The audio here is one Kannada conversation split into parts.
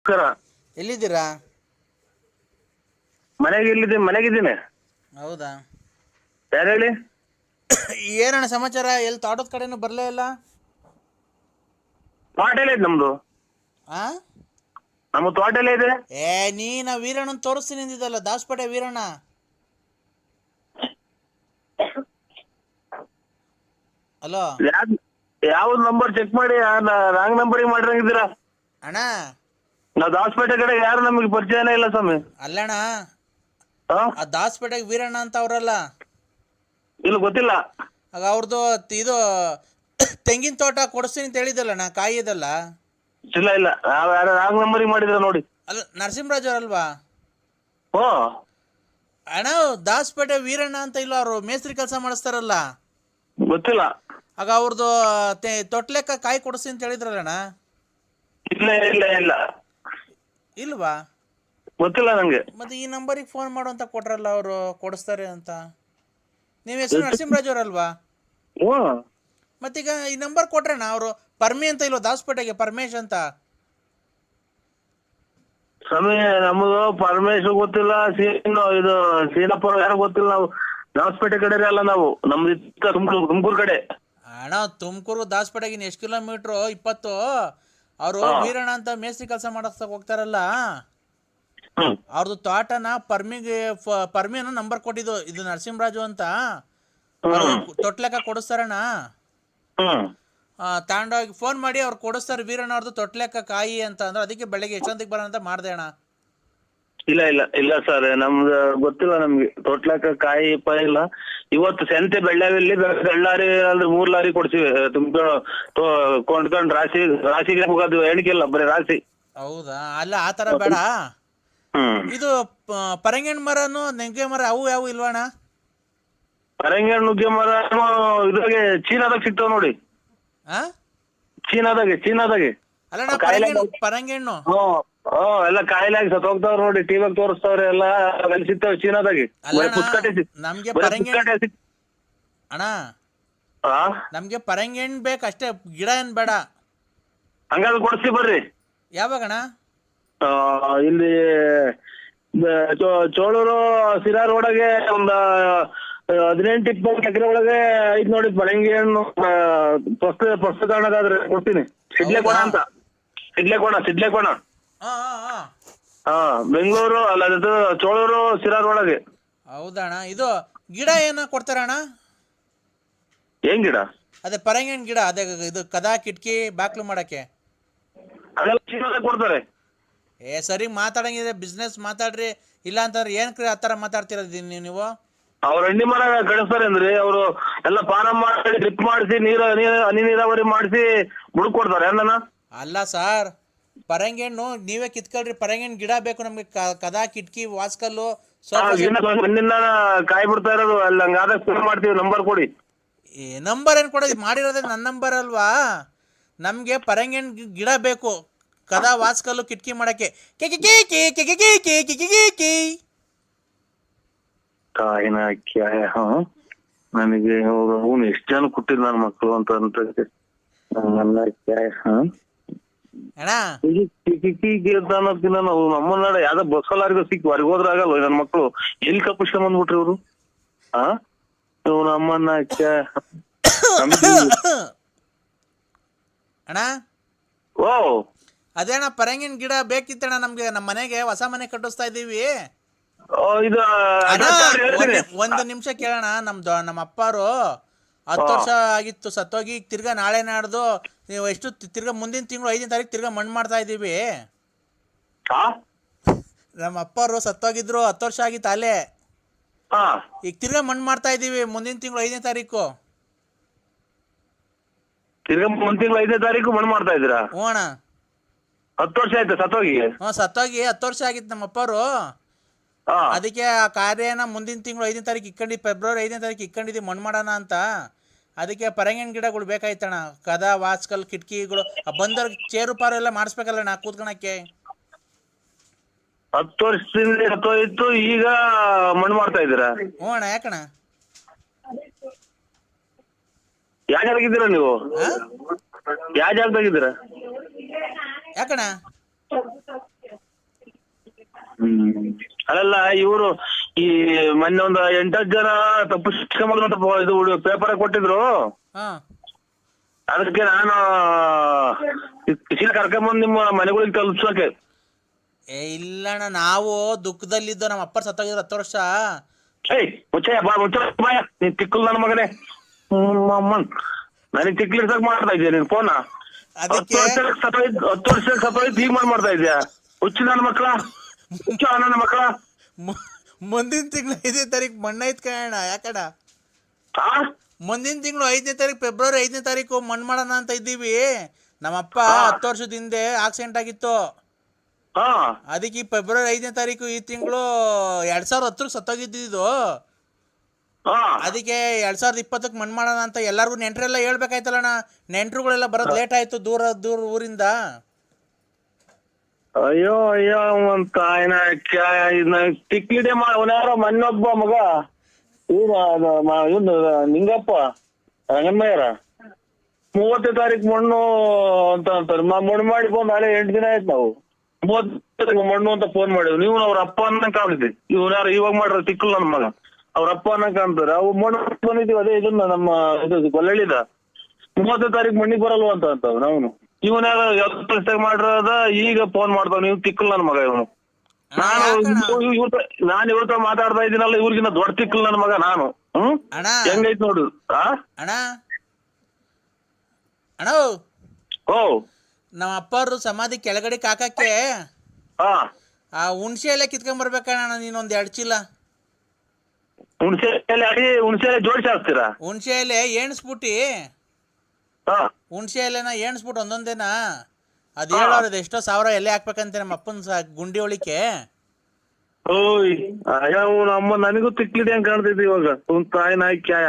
ನಮಸ್ಕಾರ. ಎಲ್ಲಿದ್ದೀರಾ? ಮನೆಗಿದ್ದೀನಿ. ಹೌದಾ? ಯಾರು ಹೇಳಿ? ಏನಣ್ಣ ಸಮಾಚಾರ? ಎಲ್ಲಿ ತೋಟದ ಕಡೆನೂ ಬರಲೇ ಇಲ್ಲ. ತೋಟ ಎಲ್ಲ ಇದೆ ನಮ್ದು. ಆ ನಮ್ಮ ತೋಟ ಎಲ್ಲ ಇದೆ. ನೀನ ವೀರಣ್ಣನ ತೋರಿಸ್ತೀನಿ ಅಂದಿದ್ದಲ್ಲ, ದಾಸಪೇಟೆ ವೀರಣ್ಣ. ಹಲೋ ಯಾವ್ದು ನಂಬರ್ ಚೆಕ್ ಮಾಡಿ, ರಾಂಗ್ ನಂಬರಿಗೆ ಮಾಡಿರಂಗಿದ್ದೀರಾ ಅಣ್ಣ. ನಾವು ದಾಸಪೇಟೆ ಕಡೆ ಯಾರು ನಮಗೆ ಪರಿಚಯನೇ ಇಲ್ಲ ಸ್ವಾಮಿ. ಅಲ್ಲಣ್ಣ, ಹಾ ಆ ದಾಸಪೇಟೆಗೆ ವೀರಣ್ಣ ಅಂತ ಅವ್ರಲ್ಲ, ಇಲ್ಲ ಗೊತ್ತಿಲ್ಲ. ಆಗ ಅವ್ರದ್ದು ಇದು ತೆಂಗಿನ ತೋಟ ಕೊಡಿಸ್ತೀನಿ ಅಂತ ಹೇಳಿದಲ್ಲಣ್ಣ, ಕಾಯಿ ಇದಲ್ಲ. ಇಲ್ಲ ಇಲ್ಲ, ನಾವು ಯಾರು ರಾಂಗ್ ನಂಬರಿಗೆ ಮಾಡಿದ್ರ ನೋಡಿ. ಅಲ್ಲ, ನರಸಿಂಹರಾಜ್ ಅವರಲ್ವಾ? ಓ ಅಣ್ಣ, ದಾಸಪೇಟೆ ವೀರಣ್ಣ ಅಂತ ಇಲ್ಲ, ಅವರು ಮೇಸ್ತ್ರಿ ಕೆಲಸ ಮಾಡಿಸ್ತಾರಲ್ಲ. ಗೊತ್ತಿಲ್ಲ. ಆಗ ಅವ್ರದ್ದು ತೊಟ್ಲೆಕ್ಕ ಕಾಯಿ ಕೊಡಿಸ್ತೀನಿ ಅಂತ ಹೇಳಿದ್ರಲ್ಲಣ್ಣ. ಇಲ್ಲ ಇಲ್ಲ ಇಲ್ಲ, ಇಲ್ವಾ? ಗೊತ್ತಿಲ್ಲ ನಂಗೆ. ಮತ್ತೆ ಈ ನಂಬರಿಗೆ ಫೋನ್ ಮಾಡು ಅಂತ ಕೊಟ್ರಲ್ಲ, ಅವರು ಕೊಡಿಸ್ತಾರೆ ಅಂತ. ನೀವು ಹೆಸರು ನರಸಿಂಹರಾಜ್ ಅವರಲ್ವಾ? ಹ್ಞೂ. ಮತ್ತೀಗ ಈ ನಂಬರ್ ಕೊಟ್ರಣ್ಣ, ಅವರು ಪರ್ಮಿ ಅಂತ ಇಲ್ವ ದಾಸಪೇಟೆಗೆ, ಪರಮೇಶ್ ಅಂತ. ಸ್ವಾಮಿ ನಮ್ಮದು ಪರಮೇಶ್ ಗೊತ್ತಿಲ್ಲ, ಇದು ಸೀನಪ್ಪರ ಯಾರು ಗೊತ್ತಿಲ್ಲ. ನಾವು ದಾಸಪೇಟೆ ಕಡೆ ಅಲ್ಲ, ನಾವು ನಮ್ದು ತುಮಕೂರು ಕಡೆ. ಅಣ್ಣ, ತುಮಕೂರು ದಾಸಪೇಟೆಗಿನ ಎಷ್ಟು ಕಿಲೋಮೀಟ್ರು? 20. ಅವರು ವೀರಣ್ಣ ಅಂತ ಮೇಸ್ತ್ರಿ ಕೆಲಸ ಮಾಡಕ್ ಹೋಗ್ತಾರಲ್ಲ, ಅವ್ರದ್ದು ತೋಟನ ಪರ್ಮಿಯನ್ನು ನಂಬರ್ ಕೊಟ್ಟಿದ್ದು, ಇದು ನರಸಿಂಹರಾಜು ಅಂತ. ತೊಟ್ಲೆಕ್ಕ ಕೊಡಿಸ್ತಾರಣ್ಣ. ತಗೊಂಡೋಗಿ ಫೋನ್ ಮಾಡಿ ಅವ್ರು ಕೊಡಿಸ್ತಾರೆ, ವೀರಣ್ಣ ಅವ್ರದ್ದು ತೊಟ್ಲೆಕ್ಕ ಕಾಯಿ ಅಂತ ಅಂದ್ರೆ. ಅದಕ್ಕೆ ಬೆಳಗ್ಗೆ ಎಷ್ಟೊತ್ತಿಗೆ ಬರೋಣ ಅಂತ ಮಾಡಿದೆ ಅಣ್ಣ. ಇಲ್ಲ ಇಲ್ಲ ಇಲ್ಲ ಸರ್, ನಮ್ದು ಗೊತ್ತಿಲ್ಲ ನಮ್ಗೆ. ತೊಟ್ಲಕ್ಕ ಕಾಯಿ ಇಲ್ಲ. ಇವತ್ತು ಸಂತೆ ಬೆಳ್ಳಾವಿಲ್ಲಿ ಬೆಳ್ಳಾರಿ ಅಂದ್ರೆ 3 ಲಾರಿ ಕೊಡ್ಸಿವಿ. ಕೊಂಡ್ಕೊಂಡು ರಾಶಿಗೆ ಹೋಗೋದು ಎಣಿಕೆಲ್ಲ, ಬರೀ ರಾಶಿ. ಹೌದಾ? ಅಲ್ಲ, ಆ ತರ ಬೇಡ. ಇದು ಪರಂಗಿಹಣ್ಣು ಮರನು ನೆಂಗೆ ಮರ ಅವು ಯಾವ ಇಲ್ವಣ್ಣ? ಪರಂಗಿಹಣ್ಣು ನುಗ್ಗೆ ಮರ ಇದ್ರಾಗೆ ಚೀನಾದಾಗ ಸಿಗ್ತಾವ ನೋಡಿ. ಚೀನಾದಾಗೆ ಅಲ್ಲಣ್ಣ, ಪರಂಗಿಹಣ್ಣು ಎಲ್ಲ ಕಾಯಿಲಾಗಿ ಸತ್ ಹೋಗ್ತಾವ್ರ ನೋಡಿ, ಟಿವಿಯಾಗ ತೋರಿಸ್ತಾವ್ರಿ ಎಲ್ಲ. ಅಲ್ಲಿ ಸಿಗ್ತಾವ ಚೀನಾದಾಗೆ. ನಮ್ಗೆ ಅಣ್ಣ, ನಮ್ಗೆ ಪರಂಗಿಹಣ್ಣು ಬೇಕಷ್ಟೇ, ಗಿಡ ಏನ್ ಬೇಡ. ಹಂಗಾದ್ರೆ ಕೊಡ್ಸಿ ಬರ್ರಿ. ಯಾವಾಗಣ್ಣ? ಇಲ್ಲಿ ಚೋಳೂರು ಸಿರಾ ರೋಡಗೆ ಒಂದು 18-20 ಎಕರೆ ಒಳಗೆ ಐತ್ ನೋಡಿ ಪರಂಗಿಹಣ್ಣು. ಪುಸ್ತಕಾದ್ರೆ ಕೊಡ್ತೀನಿ. ಸಿಡ್ಲೆಕೋಣ ಅಂತ. ಸಿಡ್ಲೆಕೋಣ. ಬೆಂಗಳೂರು ಅಲ್ಲ, ಅದು ಚೋಳೂರು ಸಿರಾ ರೋಡಗೆ. ಹೌದಣ್ಣ. ಇದು ಗಿಡ ಏನ ಕೊಡ್ತಾರಣ್ಣ? ಏನ್ ಗಿಡ? ಅದೇ ಪರಂಗಿಹಣ್ಣು ಗಿಡ, ಅದೇ ಇದು ಕದಾ ಕಿಟಕಿ ಬಾಕ್ಲು ಮಾಡಕ್ಕೆ. ಅದೆಲ್ಲ ಚೀನಾದಾಗ ಕೊಡ್ತಾರೆ. ಸರಿ ಮಾತಾಡಂಗಿದೆ, ಬಿಸ್ನೆಸ್ ಮಾತಾಡ್ರಿ. ಇಲ್ಲ ಅಂತಂದ್ರೆ ಏನ್ ಆ ಥರ ಮಾತಾಡ್ತಿರೋದು ನೀವು? ಅವ್ರ ಹಣ್ಣಿ ಮರ ಕಳಿಸ್ತಾರೆ ಅಂದ್ರಿ, ಅವರು ಎಲ್ಲ ಪಾನ ಮಾಡಿ ಡ್ರಿಪ್ ಮಾಡಿಸಿ ಹನಿ ನೀರಾವರಿ ಮಾಡಿಸಿ ಬುಡಕ್ ಕೊಡ್ತಾರೆ. ಅಣ್ಣನ ಅಲ್ಲ ಸರ್, ಪರಂಗಿಹಣ್ಣು ನೀವೇ ಕಿತ್ಕೊಳ್ರಿ. ಪರಂಗಿಹಣ್ಣು ಗಿಡ ಬೇಕು ನಮ್ಗೆ, ಕದಾ ಕಿಟಕಿ ವಾಸ್ಕಲ್ಲು ಮಣ್ಣಿಂದ ಕಾಯಿ ಬಿಡ್ತಾ ಇರೋದು. ಅಲ್ಲಿ ಹಂಗಾದಾಗ ಫೋನ್ ಮಾಡ್ತೀವಿ, ನಂಬರ್ ಕೊಡಿ. ನಂಬರ್ ಏನ್ ಕೊಡೋದು? ಮಾಡಿರೋದೇ ನನ್ನ ನಂಬರ್ ಅಲ್ವಾ? ನಮ್ಗೆ ಪರಂಗಿಹಣ್ಣು ಗಿಡ ಬೇಕು, ಕದಾ ವಾಸ್ಕಲ್ಲು ಕಿಟಕಿ ಮಾಡಕ್ಕೆ. ಕಾಯಿನ ನನಗೆ ಅವನು ಎಷ್ಟು ಜನ ಕೊಟ್ಟಿದ್ ನನ್ನ ಮಕ್ಕಳು ಅಂತ ಅಣ್ಣ. ನಾವು ನಮ್ಮನ್ನ ಯಾವ್ದೋ ಬಸ್ಸಲಾರಿಗೂ ಸಿಕ್ಕಿ ಹೊರಗೆ ಹೋದ್ರ ಆಗಲ್ಲ. ನನ್ನ ಮಕ್ಕಳು ಎಲ್ಲಿ ಕಪ್ಪಿಸ್ಕೊಂಡ್ ಬಂದ್ಬಿಟ್ರಿ ಇವ್ರು. ನಮ್ಮನ್ನ ಅಣ್ಣ, ಓ ಅದೇಣ್ಣ ಪರಂಗಿಹಣ್ಣು ಗಿಡ ಬೇಕಿತ್ತಣ್ಣ ನಮ್ಗೆ. ನಮ್ಮ ಮನೆಗೆ ಹೊಸ ಮನೆ ಕಟ್ಟಿಸ್ತಾ ಇದೀವಿ. ಇದು ಒಂದು ನಿಮಿಷ ಕೇಳೋಣ. ನಮ್ಮ ಅಪ್ಪಾರು 10 ವರ್ಷ ಆಗಿತ್ತು ಸತ್ತೋಗಿ. ತಿರ್ಗಾ ನಾಳೆ ನಾಡ್ದು ನೀವು ಎಷ್ಟು ತಿರ್ಗಾ ಮುಂದಿನ ತಿಂಗಳು 5ನೇ ತಾರೀಕು ತಿರ್ಗಾ ಮಣ್ಣು ಮಾಡ್ತಾ ಇದೀವಿ. ನಮ್ಮ ಅಪ್ಪಾರು ಸತ್ತೋಗಿದ್ರು, 10 ವರ್ಷ ಆಗಿತ್ತು ಅಲ್ಲೇ. ಈಗ ತಿರ್ಗಾ ಮಣ್ಣು ಮಾಡ್ತಾ ಇದೀವಿ ಮುಂದಿನ ತಿಂಗಳು 5ನೇ ತಾರೀಕು. ತಿರ್ಗಾ ಮುಂದಿನ ತಿಂಗಳು 5ನೇ ತಾರೀಕು ಮಣ್ಣು ಮಾಡ್ತಾ ಇದ್ದೀರಾ? ಹ್ಞೂ ಅಣ್ಣ. 10 ವರ್ಷ ಆಯ್ತಾ ಸತ್ತೋಗಿ? ಸತ್ತೋಗಿ 10 ವರ್ಷ ಆಗಿತ್ತು ನಮ್ಮ ಅಪ್ಪಾರು. ಅದಕ್ಕೆ ಆ ಕಾರ್ಯನ ಮುಂದಿನ ತಿಂಗಳು 5ನೇ ತಾರೀಕು ಇಕ್ಕೊಂಡಿದ್ದು, ಫೆಬ್ರವರಿ 5ನೇ ತಾರೀಕು ಇಕ್ಕೊಂಡಿದ್ದೀವಿ ಮಣ್ಣು ಮಾಡೋಣ ಅಂತ. ಅದಕ್ಕೆ ಪರಂಗಿಹಣ್ಣು ಗಿಡಗಳು ಬೇಕಾಯ್ತಣ್ಣ, ಕದಾ ವಾಸ್ಕಲ್ ಕಿಟಕಿಗಳು. ಬಂದವ್ರಿಗೆ ಚೇರು ಪಾರು ಎಲ್ಲ ಮಾಡಿಸ್ಬೇಕಲ್ಲಣ್ಣ ಕೂತ್ಕೊಳಕ್ಕೆ. 10 ವರ್ಷದಿಂದ ಸತ್ತೋಯ್ತು, ಈಗ ಮಣ್ಣು ಮಾಡ್ತಾ ಇದ್ದೀರಾ? ಹ್ಞೂ ಅಣ್ಣ. ಯಾಕಣ್ಣ? ಯಾವ ಜಾಗದಾಗಿದ್ದೀರಾ ನೀವು? ಯಾವ ಜಾಗದಾಗಿದ್ದೀರಾ? ಯಾಕಣ್ಣ? ಅಲ್ಲ ಇವರು ಈ ಮೊನ್ನೆ ಒಂದು 8-10 ಜನ ತಪ್ಪಿಸ್ಕೊಂಬಂತ ಇದು ಪೇಪರ್ ಕೊಟ್ಟಿದ್ರು. ಹಾ ಅದಕ್ಕೆ ನಾನು ಕರ್ಕೊಂಬಂದ್ ನಿಮ್ಮ ಮನೆಗಳಿಗೆ ತಲುಪ್ಸೋಕೆ. ಇಲ್ಲಣ್ಣ, ನಾವು ದುಃಖದಲ್ಲಿದ್ದು ನಮ್ಮ ಅಪ್ಪ ಸತ್ತೋಗಿದ್ರು 10 ವರ್ಷ. ಏಯ್ ಮುಚ್ಚಯ್ಯ ಬಾ ಮುಚ್ಚ ನೀನ್ ತಿಕ್ಕಲ್ ನನ್ನ ಮಗನೇ. ನನಗೆ ತಿಕ್ಲಿರ್ಸಕ್ ಮಾಡ್ತಾ ಇದ್ಯಾ ನೀನ್ ಫೋನ? 10 ವರ್ಷಕ್ಕೆ ಸತ್ತೋಯ್ತು ಈಗ ಮಾಡ್ತಾ ಇದ್ಯಾ? ಹುಚ್ಚು ನನ್ನ ಮಕ್ಕಳ, ಹುಚ್ಚು ನನ್ನ ಮಕ್ಕಳ. ಮುಂದಿನ ತಿಂಗಳು 5ನೇ ತಾರೀಕು ಮಣ್ಣು ಐತ್ ಕಣ. ಯಾಕಡ ಮುಂದಿನ ತಿಂಗಳು 5ನೇ ತಾರೀಕು, ಫೆಬ್ರವರಿ 5ನೇ ತಾರೀಕು ಮಣ್ಣು ಮಾಡೋಣ ಅಂತ ಇದ್ದೀವಿ. ನಮ್ಮಪ್ಪ 10 ವರ್ಷದ ಹಿಂದೆ ಆಕ್ಸಿಡೆಂಟ್ ಆಗಿತ್ತು. ಅದಕ್ಕೆ ಫೆಬ್ರವರಿ 5ನೇ ತಾರೀಕು ಈ ತಿಂಗಳು 2010 ಸತ್ತೋಗಿದ್ದು. ಅದಕ್ಕೆ 2020 ಮಣ್ಣು ಮಾಡೋಣ ಅಂತ ಎಲ್ಲಾರ್ಗು ನೆಂಟ್ರೆಲ್ಲ ಹೇಳ್ಬೇಕಾಯ್ತಲ್ಲಣ್ಣ. ನೆಂಟ್ರುಗಳೆಲ್ಲ ಬರೋದು ಲೇಟ್ ಆಯ್ತು ದೂರ ಊರಿಂದ. ಅಯ್ಯೋ ಅಯ್ಯೋ ಅಂತ ತಿಕ್ಲಿಡೆ ಅವನ್ಯಾರೋ ಮನ್ನೊಬ್ಬ ಮಗ ಇವನು ನಿಂಗಪ್ಪ ರಂಗನ್ಮಯ್ಯರ 30ನೇ ತಾರೀಕು ಮಣ್ಣು ಅಂತ ಅಂತಾರೆ. ಮಣ್ಣು ಮಾಡಿ ಬಂದು ನಾಳೆ 8 ದಿನ ಆಯ್ತು. ನಾವು 30 ಮಣ್ಣು ಅಂತ ಫೋನ್ ಮಾಡಿದ್ವಿ. ನೀವು ಅವ್ರ ಅಪ್ಪ ಅನ್ನಂಗ್ ಕಾಣಿದ್ವಿ. ಇವ್ರು ಯಾರು ಇವಾಗ ಮಾಡ್ರ ತಿಕ್ಕಲ್ ನನ್ನ ಮಗ, ಅವ್ರ ಅಪ್ಪ ಅನ್ನಂಗ್ ಕಾಣ್ತಾರೆ. ಅವು ಮಣ್ಣು ಬಂದಿದ್ದೀವಿ. ಅದೇ ಇದನ್ನ ನಮ್ಮ ಇದು ಗೊಲ್ಲಳ್ಳಿದ 30ನೇ ತಾರೀಕು ಮಣ್ಣಿಗೆ ಬರಲ್ವ ಅಂತ ಅಂತವ್ ನಾವು. ಇವನ್ ಯಾರು ಮಾಡಿರೋದ ಈಗ ಫೋನ್ ಮಾಡ್ತಾವ. ನೀವು ತಿಕ್ಕಲ್ ನನ್ನ ಮಗ ಇವನು. ನಾನು ಇವ್ರ ಮಾತಾಡ್ತಾ ಇದ್ದೀನಲ್ಲ, ಇವ್ರಿಗಿನ್ನ ದೊಡ್ಡ ತಿಕ್ಕಲ್ ನನ್ನ ಮಗ ನಾನು. ಹೆಂಗೈತ್ ನೋಡು. ಅಣ್ಣ ಅಣ್ಣ ಓ ನಮ್ಮ ಅಪ್ಪರು ಸಮಾಧಿ ಕೆಳಗಡೆ ಕಾಕಕ್ಕೆ ಆ ಹುಣ್ಸೆ ಎಲ್ಲ ಕಿತ್ಕೊಂಡ್ ಬರ್ಬೇಕಣ್ಣ. ನೀನೊಂದ್ 2 ಚೀಲ ಹುಣ್ಸೆ ಎಲೆ ಜೋಡಿಸಿ ಹಾಕ್ತೀರಾ? ಹುಣ್ಸೆ ಎಲೆ ಎಣ್ಸ್ಬಿಟ್ಟಿ, ಹುಣ್ಸೆ ಎಲೆನ ಎಣ್ಸ್ಬಿಟ್ಟು ಒಂದೊಂದೇನಾ ಅದ್ ಹೇಳೋದು ಎಷ್ಟೋ 1000 ಎಲೆ ಹಾಕ್ಬೇಕಂತೆ ನಮ್ಮ ಅಪ್ಪನ ಗುಂಡಿ ಒಳಿಕೆ. ಓಯ್ ಅಮ್ಮ ನನಗೂ ತಿಕ್ಲಿದೆ ಅಂತ ಕಾಣ್ತೈತಿ ಇವಾಗ. ತಾಯಿ ನಾಯಿ ಕ್ಯಾಯ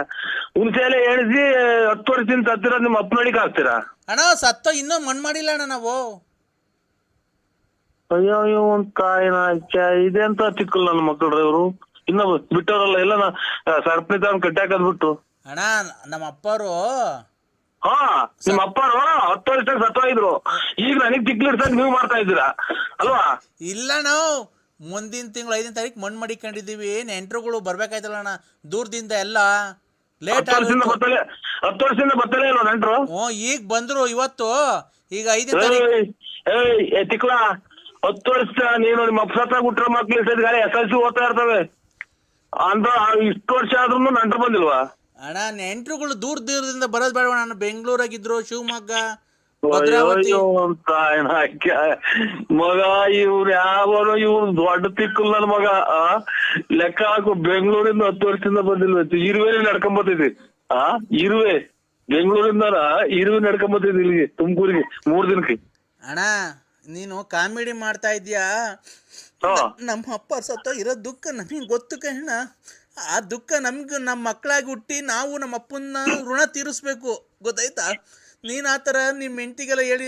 ಹುಣ್ಸೆ ಎಲೆ ಎಣಿಸಿ 10 ವರ್ಷದಿಂದ ಸತ್ತಿರ ನಿಮ್ಮ ಅಪ್ಪನೊಳಿಗೆ ಹಾಕ್ತೀರಾ? ಅಣ್ಣ ಸತ್ತೋ ಇನ್ನೂ ಮಣ್ಣು ಮಾಡಿಲ್ಲ ಅಣ್ಣ ನಾವು. ಅಯ್ಯೋ ಒಂದ್ ತಾಯಿ ನಾಯಿ ಕ್ಯಾಯ ಇದೆ ಅಂತ ತಿಕ್ಕಲ್ ನನ್ನ ಮಕ್ಕಳ್ರ ಇವ್ರು. ಇನ್ನ ಬಿಟ್ಟವ್ರಲ್ಲ ಎಲ್ಲ ಸರ್ಪಣಿ ತಗೊಂಡ್ ಕಟ್ಟಾಕದ್ಬಿಟ್ಟು. ಅಣ್ಣ ನಮ್ಮ ಅಪ್ಪರು ನಿಮ್ಮ ಅಪ್ಪರು 10 ವರ್ಷಕ್ಕೆ ಸತ್ತೋಗಿದ್ರು. ಈಗ ನನಗ್ ತಿಕ್ಲಿಡ್ಸಕ್ ನೀವು ಮಾಡ್ತಾ ಇದ್ದೀರಾ ಅಲ್ವಾ? ಇಲ್ಲ, ನಾವು ಮುಂದಿನ ತಿಂಗಳು 5ನೇ ತಾರೀಕು ಮಣ್ಣು ಮಾಡಿಕೊಂಡಿದ್ದೀವಿ. ನೆಂಟ್ರುಗಳು ಬರ್ಬೇಕಾಯ್ತಲ್ಲ ಅಣ್ಣ ದೂರದಿಂದ ಎಲ್ಲ. ಲೇಟ್ 10 ವರ್ಷದಿಂದ ಬತ್ತಲೇ ಇಲ್ವ ನೆಂಟ್ರು? ಈಗ ಬಂದ್ರು ಇವತ್ತು. ಈಗ 5ನೇ ತಾರೀಕು ತಿಕ್ಲ 10 ವರ್ಷ ನೀನು ನಿಮ್ಮ ಅಪ್ಪ ಸತ್ತ ಬಿಟ್ರೆ ಮಕ್ಳು ಗಾಳಿ SLC ಓದ್ತಾ ಇರ್ತವೆ ಅಂತ. ಇಷ್ಟು ವರ್ಷ ಆದ್ರೂ ನೆಂಟ್ರು ಬಂದಿಲ್ವಾ? ಅಣ್ಣ ನೆಂಟ್ರುಗಳು ದೂರದಿಂದ ಬರೋದ್ ಬೇಡ. ನಾನು ಬೆಂಗಳೂರಾಗಿದ್ರು, ಶಿವಮೊಗ್ಗ, ಭದ್ರಾವತಿ. ಮಗ ಇವ್ರು ಯಾವನು ಇವ್ರು ದೊಡ್ಡ ತಿಕ್ಕಲ್ ನನ್ ಮಗ. ಲೆಕ್ಕ ಹಾಕು, ಬೆಂಗಳೂರಿಂದ 10 ವರ್ಷದಿಂದ ಬಂದಿಲ್ವ? ಇರುವೆ ನಡ್ಕೊಂಬತ್ತಿದ್ವಿ. ಇರುವೆ ಬೆಂಗಳೂರಿಂದ ಇರುವೆ ನಡ್ಕೊಂಬತ್ತಿದ್ವಿ ಇಲ್ಲಿಗೆ ತುಮಕೂರಿಗೆ 3 ದಿನಕ್ಕೆ. ಅಣ್ಣ ನೀನು ಕಾಮಿಡಿ ಮಾಡ್ತಾ ಇದ್ಯಾ? ನಮ್ಮ ಅಪ್ಪ ಸತ್ತೋ ಇರೋ ದುಃಖ ನಮಗೆ ಗೊತ್ತು ಕಣ. ಆ ದುಃಖ ನಮ್ಗೆ ನಮ್ಮ ಮಕ್ಕಳಾಗಿ ಹುಟ್ಟಿ ನಾವು ನಮ್ಮ ಅಪ್ಪನ ಋಣ ತೀರಿಸ್ಬೇಕು, ಗೊತ್ತಾಯ್ತಾ? ನೀನು ಆ ಥರ ನಿಮ್ಮ ಹೆಂಡತಿಗೆಲ್ಲ ಹೇಳಿ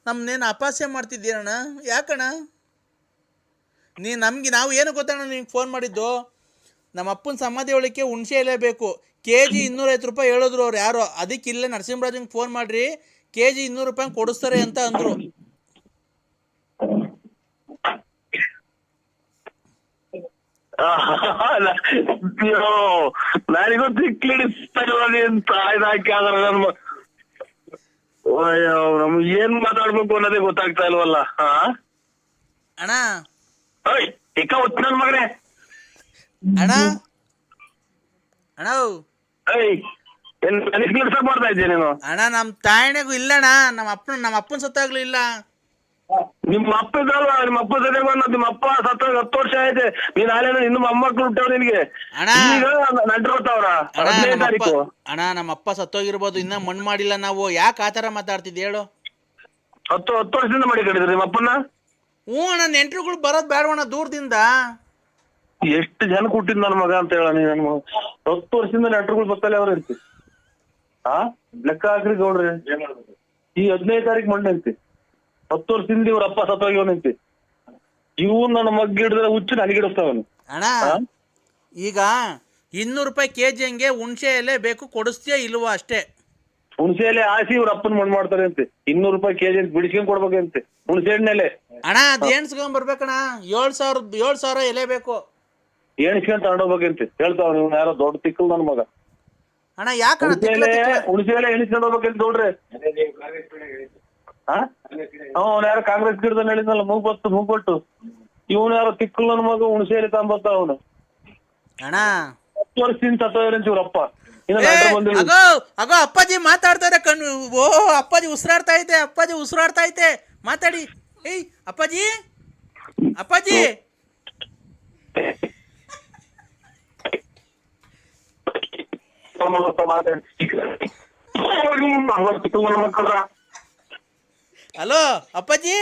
ನಮ್ಮನ್ನೇನು ಅಪಹಾಸ್ಯ ಮಾಡ್ತಿದ್ದೀರಣ್ಣ. ಯಾಕಣ್ಣ ನಾವು ಏನು ಗೊತ್ತಣ್ಣ ನಿಂಗೆ ಫೋನ್ ಮಾಡಿದ್ದು? ನಮ್ಮ ಅಪ್ಪನ ಸಮಾಧಿ ಒಳಕ್ಕೆ ಹುಣ್ಸೆ ಎಲೆ ಬೇಕು. kg 250 ರೂಪಾಯಿ ಹೇಳಿದ್ರು ಅವ್ರು ಯಾರೋ. ಅದಕ್ಕೆ ಇಲ್ಲೇ ನರಸಿಂಹರಾಜಂಗೆ ಫೋನ್ ಮಾಡ್ರಿ, kg 200 ರೂಪಾಯಿ ಕೊಡಿಸ್ತಾರೆ ಅಂತ ಅಂದರು. ನನಗೂ ನಮ್ಗೆ ಏನ್ ಮಾತಾಡ್ಬೇಕು ಅನ್ನೋದೇ ಗೊತ್ತಾಗ್ತಾ ಇಲ್ವಲ್ಲ. ಅಣ್ಣ ಇಕ್ಕ ಹೊತ್ತು ನನ್ ಮಗನೇ. ಅಣ್ಣ ಅಣ್ಣ ಮಾಡ್ತಾ ಇದ್ದೆ ನೀನು? ಅಣ್ಣ ನಮ್ಮ ತಾಯಣೆಗೂ ಇಲ್ಲಣ್ಣ. ನಮ್ಮ ಅಪ್ಪನ ಸತ್ತಾಗ್ಲೂ ಇಲ್ಲ. ನಿಮ್ಮ ಅಪ್ಪ ಇದ್ರಲ್ವಾ? ನಿಮ್ಮ ಅಪ್ಪ ಜೊತೆ ಬಂದ ನಿಮ್ಮ ಅಪ್ಪ ಸತ್ತ 10 ವರ್ಷ ಆಯ್ತು. ನೀನ್ ಆಲೆ ಇನ್ನು ಮೊಮ್ಮಕ್ಳು ಹುಟ್ಟವ್ರು ನಿನ್ಗೆ. ಈಗ ನೆಂಟ್ರು ಬರ್ತಾವ್ರ 15ನೇ ತಾರೀಕು. ಅಣ್ಣ ನಮ್ಮ ಅಪ್ಪ ಸತ್ತೋಗಿರ್ಬೋದು, ಇನ್ನ ಮಣ್ಣು ಮಾಡಿಲ್ಲ ನಾವು. ಯಾಕೆ ಆತರ ಮಾತಾಡ್ತಿದ್ದೆ ಹೇಳು? 10 ವರ್ಷದಿಂದ ಮಾಡಿ ಕಡಿದ್ರಿ ನಿಮ್ಮ ಅಪ್ಪನ? ಅಣ್ಣ ನೆಂಟ್ರುಗಳು ಬರೋದ್ ಬೇಡವಣ್ಣ ದೂರದಿಂದ. ಎಷ್ಟು ಜನ ಹುಟ್ಟಿದ್ ನನ್ನ ಮಗ ಅಂತ ಹೇಳ ನೀ. ನನ್ ಮಗ 10 ವರ್ಷದಿಂದ ನೆಂಟ್ರುಗಳು ಬರ್ತಲೇ ಅವ್ರ ಇರ್ತಿ. ಲೆಕ್ಕ ಹಾಕ್ರಿ ಗೌಡ್ರಿ. ಈ 15ನೇ ತಾರೀಕು ಮಣ್ಣು ಐತಿ. 10 ವರ್ಷದಿಂದ ಇವ್ರ ಅಪ್ಪ ಸತ್ತೋಗಿವನಂತಿ. ಇವ್ ನನ್ನ ಮಗ್ ಹಿಡಿದ್ರೆ ಹುಚ್ಚು ನನಗಿಡಿಸ್ತಾವನು. ಅಣ್ಣ ಈಗ 200 ರೂಪಾಯಿ kg ಹಂಗೆ ಹುಣ್ಸೆ ಎಲೆ ಬೇಕು, ಕೊಡಿಸ್ತೀಯ ಇಲ್ವಾ ಅಷ್ಟೇ? ಹುಣಸೆ ಎಲೆ ಹಾಸಿ ಇವ್ರ ಅಪ್ಪನ್ ಮಣ್ಣು ಮಾಡ್ತಾರೆ ಅಂತೆ. 200 ರೂಪಾಯಿ ಕೆಜಿ ಅಂತ ಬಿಡಿಸ್ಕೊಂಡ್ ಕೊಡ್ಬೇಕಂತೆ ಹುಣಸೆ ಹಣ್ಣೆಲೆ. ಅಣ್ಣ ಅದ್ ಎಣ್ಸ್ಕೊಂಡ್ ಬರ್ಬೇಕಣ್ಣ. 7,000 ಎಲೆ ಬೇಕು. ಎಣಿಸ್ಕೊಂಡ್ ತಗೊಂಡೋಗ್ಬೇಕಂತೆ ಹೇಳ್ತಾವ. ಇವ್ನ ಯಾರೋ ದೊಡ್ಡ ತಿಕ್ಕಲ್ ನನ್ ಮಗ. ಅಣ್ಣ ಯಾಕಣ್ಣ ಹುಣಸೆ ಎಲೆ ಎಣಿಸ್ಕೊಂಡ್ ಹೋಗ್ಬೇಕಂತ ನೋಡ್ರಿ. ಅವ್ನ ಯಾರೋ ಕಾಂಗ್ರೆಸ್ ಗಿಡದ ಹೇಳಿದ್ನಲ್ಲ ಮೂಗ್ಬಟ್ಟು ಇವನು ಯಾರೋ ತಿಕ್ಕಲ್ ನನ್ ಮಗ ಹುಣಸೆ ಎಲೆ ತಗೊಂಬತ್ತ ಅವನು. ಅಣ್ಣ 10 ವರ್ಷದಿಂದ ಸತ್ತೋಗ್ರಂತ ಇವ್ರಪ್ಪ. ಅಗೋ ಅಪ್ಪಾಜಿ ಮಾತಾಡ್ತಾರೆ ಕಣ್ಣು. ಓ ಅಪ್ಪಾಜಿ ಉಸಿರಾಡ್ತಾ ಐತೆ ಮಾತಾಡಿ. ಏಯ್ ಅಪ್ಪಾಜಿ ಹಲೋ ಅಪ್ಪಾಜಿ.